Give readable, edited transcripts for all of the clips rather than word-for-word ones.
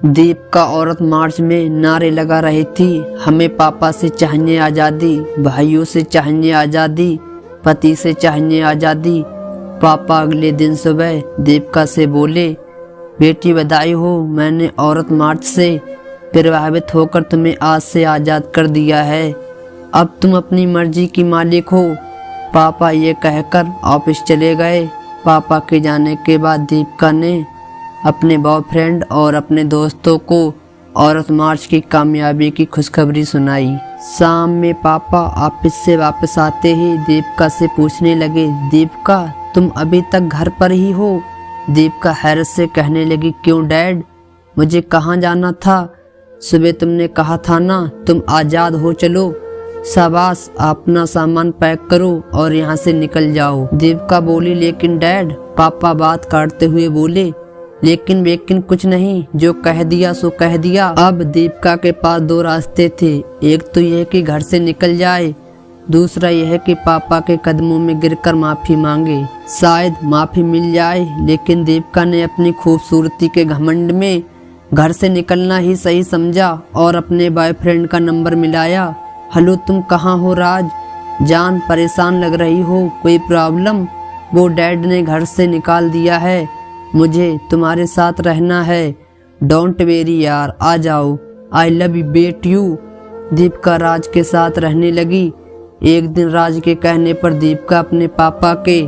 दीपिका औरत मार्च में नारे लगा रही थी, हमें पापा से चाहिए आज़ादी, भाइयों से चाहिए आज़ादी, पति से चाहिए आज़ादी। पापा अगले दिन सुबह दीपिका से बोले, बेटी बधाई हो, मैंने औरत मार्च से प्रभावित होकर तुम्हें आज से आज़ाद कर दिया है। अब तुम अपनी मर्जी की मालिक हो। पापा ये कहकर ऑफिस चले गए। पापा के जाने के बाद दीपिका ने अपने बॉयफ्रेंड और अपने दोस्तों को औरत मार्च की कामयाबी की खुशखबरी सुनाई। शाम में पापा ऑफिस से वापस आते ही दीपिका से पूछने लगे, दीपिका तुम अभी तक घर पर ही हो? दीपिका हैरत से कहने लगी, क्यों डैड, मुझे कहाँ जाना था? सुबह तुमने कहा था ना तुम आज़ाद हो, चलो। शाबाश, अपना सामान पैक करो और यहाँ से निकल जाओ। दीपिका बोली, लेकिन डैड। पापा बात काटते हुए बोले, लेकिन कुछ नहीं, जो कह दिया सो कह दिया। अब दीपिका के पास दो रास्ते थे, एक तो यह कि घर से निकल जाए, दूसरा यह कि पापा के कदमों में गिरकर माफी मांगे, शायद माफी मिल जाए। लेकिन दीपिका ने अपनी खूबसूरती के घमंड में घर से निकलना ही सही समझा और अपने बॉयफ्रेंड का नंबर मिलाया। हेलो, तुम कहाँ हो राज? जान, परेशान लग रही हो, कोई प्रॉब्लम? वो डैड ने घर से निकाल दिया है, मुझे तुम्हारे साथ रहना है। डोंट वेरी यार, आ जाओ, I love you but you. Deepika Raj के साथ रहने लगी। एक दिन राज के कहने पर दीपिका अपने पापा के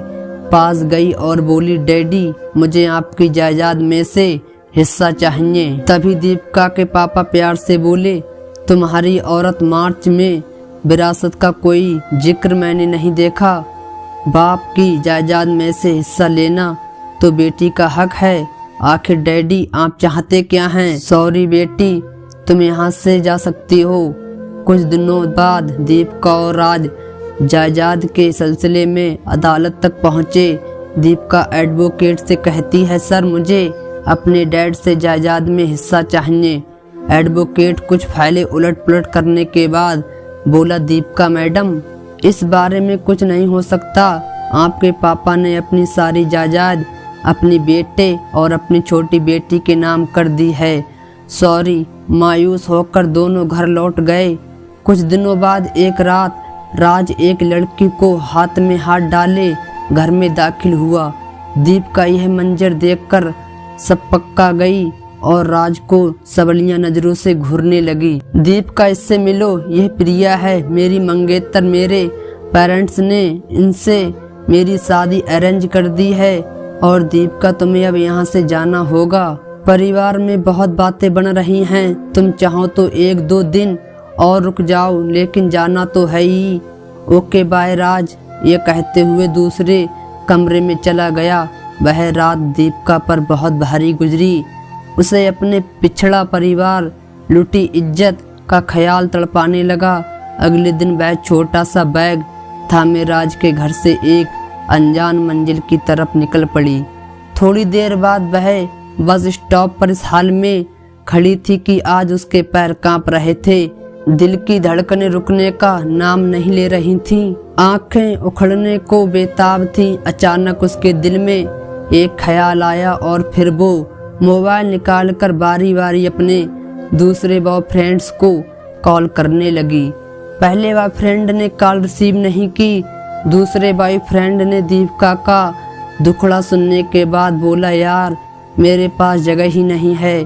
पास गई और बोली, डैडी मुझे आपकी जायदाद में से हिस्सा चाहिए। तभी दीपिका के पापा प्यार से बोले, तुम्हारी औरत मार्च में विरासत का कोई जिक्र मैंने नहीं देखा। बाप की जायदाद में से हिस्सा लेना तो बेटी का हक है। आखिर डैडी आप चाहते क्या हैं? सॉरी बेटी, तुम यहाँ से जा सकती हो। कुछ दिनों बाद दीपिका और राज जायदाद के सिलसिले में अदालत तक पहुँचे। दीपिका एडवोकेट से कहती है, सर मुझे अपने डैड से जायदाद में हिस्सा चाहिए। एडवोकेट कुछ फाइलें उलट पुलट करने के बाद बोला, दीपिका मैडम इस बारे में कुछ नहीं हो सकता। आपके पापा ने अपनी सारी जायदाद अपनी बेटे और अपनी छोटी बेटी के नाम कर दी है। सॉरी। मायूस होकर दोनों घर लौट गए। कुछ दिनों बाद एक रात राज एक लड़की को हाथ में हाथ डाले घर में दाखिल हुआ। दीपिका यह मंजर देखकर सब पक्का गई और राज को सबलियां नजरों से घूरने लगी। दीपिका इससे मिलो, यह प्रिया है, मेरी मंगेतर। मेरे पेरेंट्स ने इनसे मेरी शादी अरेंज कर दी है और दीपिका तुम्हें अब यहाँ से जाना होगा। परिवार में बहुत बातें बन रही हैं, तुम चाहो तो एक दो दिन और रुक जाओ, लेकिन जाना तो है ही। ओके बाय राज। ये कहते हुए दूसरे कमरे में चला गया। वह रात दीपिका पर बहुत भारी गुजरी। उसे अपने पिछड़ा परिवार, लुटी इज्जत का ख्याल तड़पाने लगा। अगले दिन वह छोटा सा बैग थामे राज के घर से एक अनजान मंजिल की तरफ निकल पड़ी। थोड़ी देर बाद वह बस स्टॉप पर इस हाल में खड़ी थी कि आज उसके पैर कांप रहे थे। दिल की धड़कनें रुकने का नाम नहीं ले रही थीं। आंखें उखड़ने को बेताब थीं। अचानक उसके दिल में एक ख्याल आया और फिर वो मोबाइल निकालकर बारी बारी अपने दूसरे बॉयफ्रेंड्स को कॉल करने लगी। पहले बॉयफ्रेंड ने कॉल रिसीव नहीं की। दूसरे बॉयफ्रेंड ने दीपिका का दुखड़ा सुनने के बाद बोला, यार मेरे पास जगह ही नहीं है।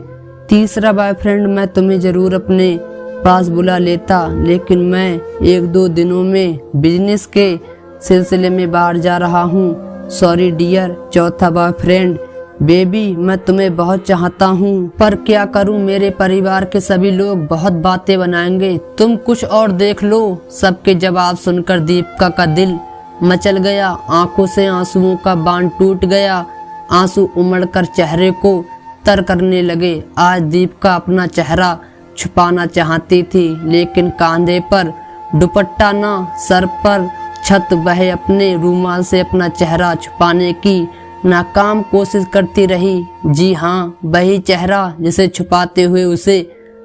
तीसरा बॉयफ्रेंड, मैं तुम्हें जरूर अपने पास बुला लेता, लेकिन मैं एक दो दिनों में बिजनेस के सिलसिले में बाहर जा रहा हूँ, सॉरी डियर। चौथा बॉयफ्रेंड, बेबी मैं तुम्हें बहुत चाहता हूँ, पर क्या करूँ, मेरे परिवार के सभी लोग बहुत बातें बनाएंगे, तुम कुछ और देख लो। सबके जवाब सुनकर दीपिका का दिल मचल गया। आंखों से आंसुओं का बांध टूट गया। आंसू उमड़कर चेहरे को तर करने लगे। आज दीपिका अपना चेहरा छुपाना चाहती थी, लेकिन कांधे पर दुपट्टा ना, सर पर छत, वह अपने रूमाल से अपना चेहरा छुपाने की नाकाम कोशिश करती रही। जी हाँ, वही चेहरा जिसे छुपाते हुए उसे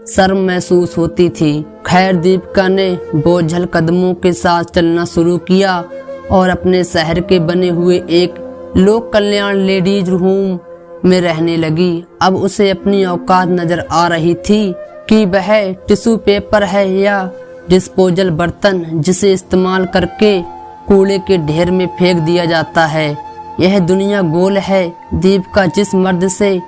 शर्म महसूस होती थी। खैर, दीपिका ने बोझल कदमों के साथ चलना शुरू किया और अपने शहर के बने हुए एक लोक कल्याण लेडीज होम में रहने लगी। अब उसे अपनी औकात नजर आ रही थी कि वह टिश्यू पेपर है या डिस्पोजल बर्तन जिसे इस्तेमाल करके कूड़े के ढेर में फेंक दिया जाता है। यह दुनिया गोल है। दीपिका जिस मर्द से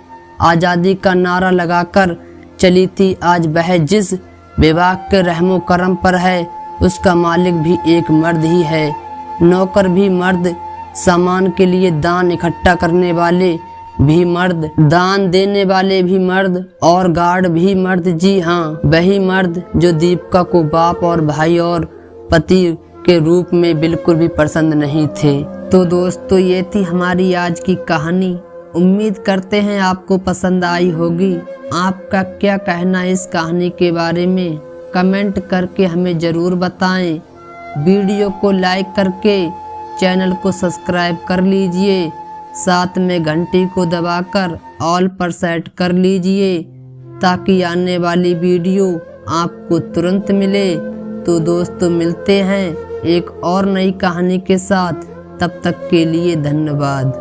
आज़ादी का नारा लगाकर चली थी, आज वह जिस विभाग के रहमो करम पर है उसका मालिक भी एक मर्द ही है। नौकर भी मर्द, सामान के लिए दान इकट्ठा करने वाले भी मर्द, दान देने वाले भी मर्द और गार्ड भी मर्द। जी हाँ, वही मर्द जो दीपिका को बाप और भाई और पति के रूप में बिल्कुल भी पसंद नहीं थे। तो दोस्तों, ये थी हमारी आज की कहानी। उम्मीद करते हैं आपको पसंद आई होगी। आपका क्या कहना इस कहानी के बारे में कमेंट करके हमें ज़रूर बताएं। वीडियो को लाइक करके चैनल को सब्सक्राइब कर लीजिए, साथ में घंटी को दबाकर ऑल पर सेट कर लीजिए ताकि आने वाली वीडियो आपको तुरंत मिले। तो दोस्तों, मिलते हैं एक और नई कहानी के साथ। तब तक के लिए धन्यवाद।